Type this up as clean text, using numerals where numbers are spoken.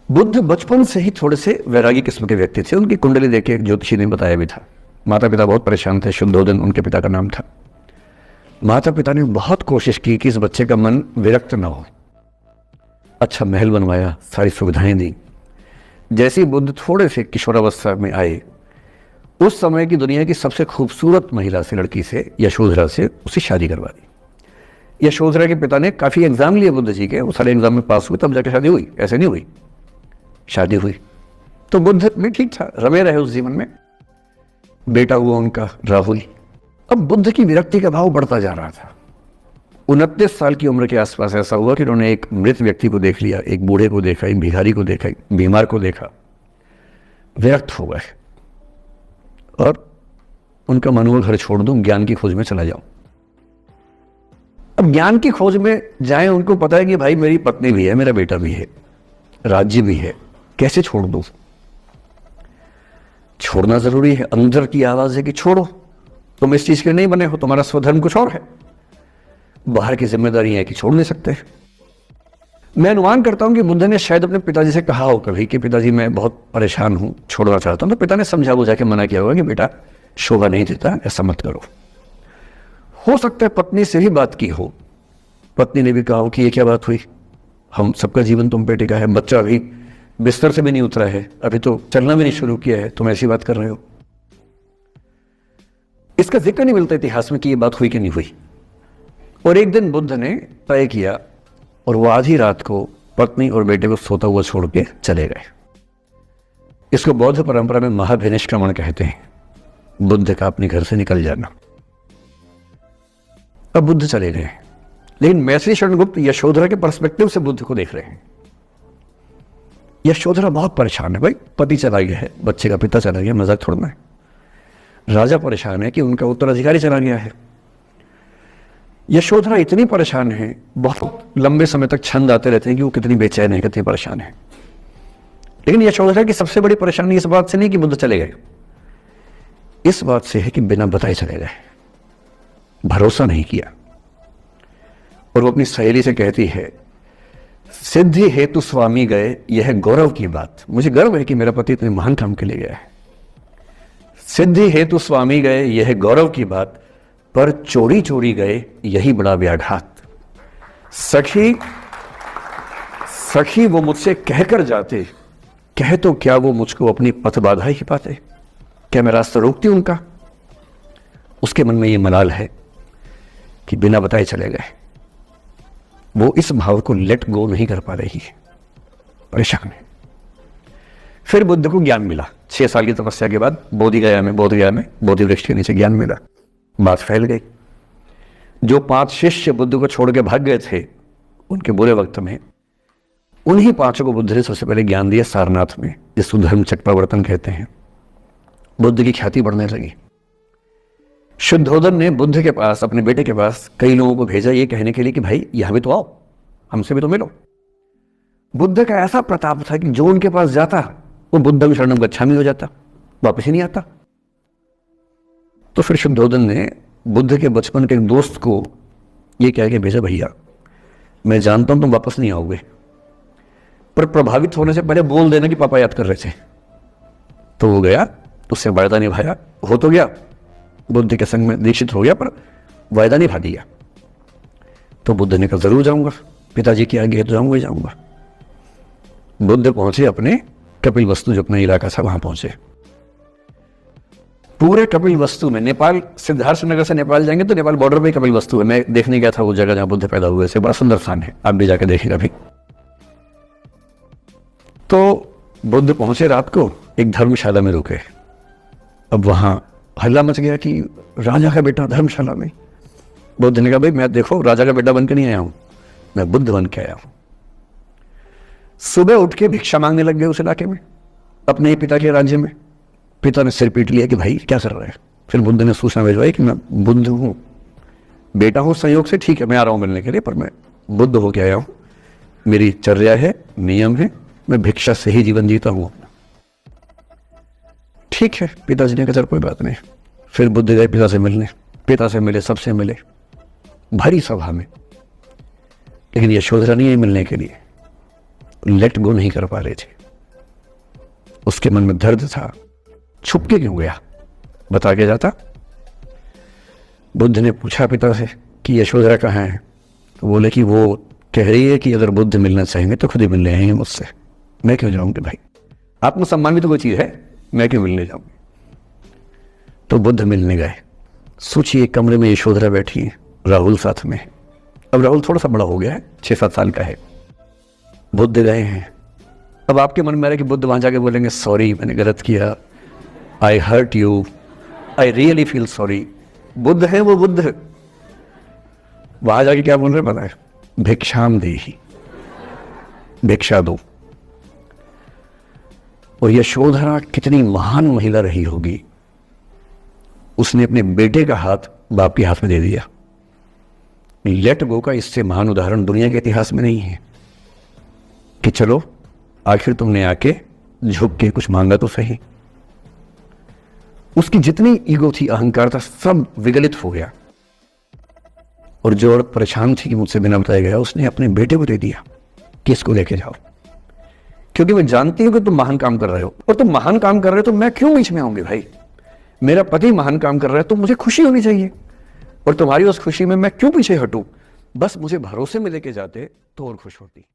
बुद्ध बचपन से ही थोड़े से वैरागी किस्म के व्यक्ति थे। उनकी कुंडली देख के एक ज्योतिषी ने बताया भी था। माता पिता बहुत परेशान थे। शुद्धोदन उनके पिता का नाम था। माता पिता ने बहुत कोशिश की कि इस बच्चे का मन विरक्त न हो। अच्छा महल बनवाया, सारी सुविधाएं दी। जैसे ही बुद्ध थोड़े से किशोरावस्था में आए, उस समय की दुनिया की सबसे खूबसूरत महिला से, लड़की से, यशोधरा से उसकी शादी करवा दी। यशोधरा के पिता ने काफी एग्जाम लिए बुद्ध जी के, वो सारे एग्जाम में पास हुए, तब जाकर शादी हुई। ऐसे नहीं हुई, शादी हुई। तो बुद्ध भी ठीक था, रमे रहे उस जीवन में। बेटा हुआ उनका राहुल। अब बुद्ध की विरक्ति का भाव बढ़ता जा रहा था। 29 साल की उम्र के आसपास ऐसा हुआ कि उन्होंने एक मृत व्यक्ति को देख लिया, एक बूढ़े को देखा, एक भिखारी को देखा, एक बीमार को देखा। विरक्त हो गए और उनका मन हुआ घर छोड़ दूं, ज्ञान की खोज में चला जाऊं। अब ज्ञान की खोज में जाए, उनको पता है कि भाई मेरी पत्नी भी है, मेरा बेटा भी है, राज्य भी है, कैसे छोड़ दूं? छोड़ना जरूरी है। अंदर की आवाज है कि छोड़ो, तुम इस चीज के नहीं बने हो, तुम्हारा स्वधर्म कुछ और है। बाहर की जिम्मेदारी है कि छोड़ नहीं सकते। मैं अनुमान करता हूं कि बुद्ध ने शायद अपने पिताजी से कहा हो कभी कि पिताजी मैं बहुत परेशान हूं, छोड़ना चाहता हूं। तो पिता ने समझा बुझा के मना किया होगा कि बेटा शोभा नहीं देता, ऐसा मत करो। हो सकता है पत्नी से भी बात की हो। पत्नी ने भी कहा हो कि ये क्या बात हुई, हम सबका जीवन तुम पे टिका है, बच्चा अभी बिस्तर से भी नहीं उतरा है, अभी तो चलना भी नहीं शुरू किया है, तुम ऐसी बात कर रहे हो। इसका जिक्र नहीं मिलता इतिहास में कि ये बात हुई कि नहीं हुई। और एक दिन बुद्ध ने तय किया और वो आधी रात को पत्नी और बेटे को सोता हुआ छोड़ के चले गए। इसको बौद्ध परंपरा में महाभिनिष्क्रमण कहते हैं, बुद्ध का अपने घर से निकल जाना। अब बुद्ध चले गए, लेकिन मैत्री शरणगुप्त यशोधरा के पर्सपेक्टिव से बुद्ध को देख रहे हैं। यशोधरा बहुत परेशान है, भाई पति चला गया है, बच्चे का पिता चला गया, मजाक थोड़ा है। राजा परेशान है कि उनका उत्तराधिकारी चला गया है। यशोधरा इतनी परेशान है, बहुत लंबे समय तक छंद आते रहते हैं कि वो कितनी बेचैन है, कितनी परेशान है। लेकिन यशोधरा की सबसे बड़ी परेशानी इस बात से नहीं कि बुद्ध चले गए, इस बात से है कि बिना बताए चले गए, भरोसा नहीं किया। और वो अपनी सहेली से कहती है, सिद्धि हेतु स्वामी गए, यह गौरव की बात। मुझे गर्व है कि मेरा पति इतने महान काम के लिए गया है। सिद्धि हेतु स्वामी गए, यह गौरव की बात, पर चोरी चोरी गए, यही बड़ा व्याघात। सखी वो मुझसे कहकर जाते, कह तो क्या वो मुझको अपनी पथ बाधा ही पाते, क्या मैं रास्ता रोकती उनका? उसके मन में ये मलाल है कि बिना बताए चले गए। वो इस भाव को लेट गो नहीं कर पा रही है, परेशान है। फिर बुद्ध को ज्ञान मिला 6 साल की तपस्या के बाद, बोधगया में बोधि वृक्ष के नीचे ज्ञान मिला। बात फैल गई। जो 5 शिष्य बुद्ध को छोड़ के भाग गए थे उनके बुरे वक्त में, उन्हीं 5 को बुद्ध ने सबसे पहले ज्ञान दिया सारनाथ में, जिसको धर्म चक्रावर्तन कहते हैं। बुद्ध की ख्याति बढ़ने लगी। शुद्धोदन ने बुद्ध के पास, अपने बेटे के पास कई लोगों को भेजा ये कहने के लिए कि भाई यहां भी तो आओ, हमसे भी तो मिलो। बुद्ध का ऐसा प्रताप था कि जो उनके पास जाता वो बुद्धं शरणं गच्छामि हो जाता, वापस ही नहीं आता। तो फिर शुद्धोदन ने बुद्ध के बचपन के एक दोस्त को ये कह के भेजा, भैया मैं जानता हूं तुम वापस नहीं आओगे, पर प्रभावित होने से पहले बोल देना कि पापा याद कर रहे थे। तो वो गया, उससे वायदा निभाया, हो तो गया, बुद्ध के संग में दीक्षित हो गया, पर वायदा निभा दिया। तो बुद्ध ने कहा जरूर जाऊंगा, पिताजी की आगे तो जाऊंगा ही जाऊंगा। बुद्ध पहुंचे अपने कपिल वस्तु, जो अपना इलाका था, वहां पहुंचे। पूरे कपिल वस्तु में, नेपाल सिद्धार्थनगर से नेपाल जाएंगे तो नेपाल बॉर्डर पे कपिल वस्तु है। मैं देखने गया था वो जगह जहां बुद्ध पैदा हुए थे, बड़ा सुंदर स्थान है, आप भी जाकर देखिएगा अभी। तो बुद्ध पहुंचे रात को, एक धर्मशाला में रुके। अब वहां हल्ला मच गया कि राजा का बेटा धर्मशाला में। बुद्ध ने कहा भाई मैं देखो राजा का बेटा बन के नहीं आया हूं, मैं बुद्ध बन के आया हूं। सुबह उठ के भिक्षा मांगने लग गए उस इलाके में, अपने ही पिता के राज्य में। पिता ने सिर पीट लिया कि भाई क्या कर रहे हैं। फिर बुद्ध ने सूचना भिजवाई कि मैं बुद्ध हूं, बेटा हूं संयोग से, ठीक है मैं आ रहा हूं मिलने के लिए, पर मैं बुद्ध होके आया हूं, मेरी चर्या है, नियम है, मैं भिक्षा से ही जीवन जीता हूं। ठीक है, पिताजी ने कहा चल कोई बात नहीं। फिर बुद्ध गए पिता से मिलने, पिता से मिले, सबसे मिले, भारी सभा में। लेकिन यशोधरा नहीं आई मिलने के लिए, लेट गो नहीं कर पा रहे थे। उसके मन में दर्द था, छुप के क्यों गया, बता के जाता। बुद्ध ने पूछा पिता से कि यशोधरा कहाँ है, तो बोले कि वो कह रही है कि अगर बुद्ध मिलना चाहेंगे तो खुद ही मिलने आएंगे मुझसे, मैं क्यों जाऊंगी भाई, आत्मसम्मान भी तो कोई चीज़ है, मैं क्यों मिलने जाऊंगी। तो बुद्ध मिलने गए। सोचिए कमरे में यशोधरा बैठी है, राहुल साथ में। अब राहुल थोड़ा सा बड़ा हो गया है, 6-7 साल का है। बुद्ध गए हैं। अब आपके मन में आ रहा है कि बुद्ध वहां जाके बोलेंगे सॉरी मैंने गलत किया, I hurt you, I really feel sorry. बुद्ध है वो बुद्ध, वहां जाके क्या बोल रहे पता है, भिक्षाम देहि, भिक्षा दो। और यशोधरा कितनी महान महिला रही होगी, उसने अपने बेटे का हाथ बाप के हाथ में दे दिया। लेट गो का इससे महान उदाहरण दुनिया के इतिहास में नहीं है कि चलो आखिर तुमने आके झुक के कुछ मांगा तो सही। उसकी जितनी ईगो थी, अहंकार था, सब विगलित हो गया। और जो औरत परेशान थी कि मुझसे बिना बताया गया, उसने अपने बेटे को दे दिया कि इसको लेके जाओ, क्योंकि मैं जानती हूं कि तुम महान काम कर रहे हो, और तुम महान काम कर रहे हो तो मैं क्यों बीच में आऊंगी भाई, मेरा पति महान काम कर रहा है तो मुझे खुशी होनी चाहिए, और तुम्हारी उस खुशी में मैं क्यों पीछे हटूं। बस मुझे भरोसे में लेके जाते तो और खुश होती।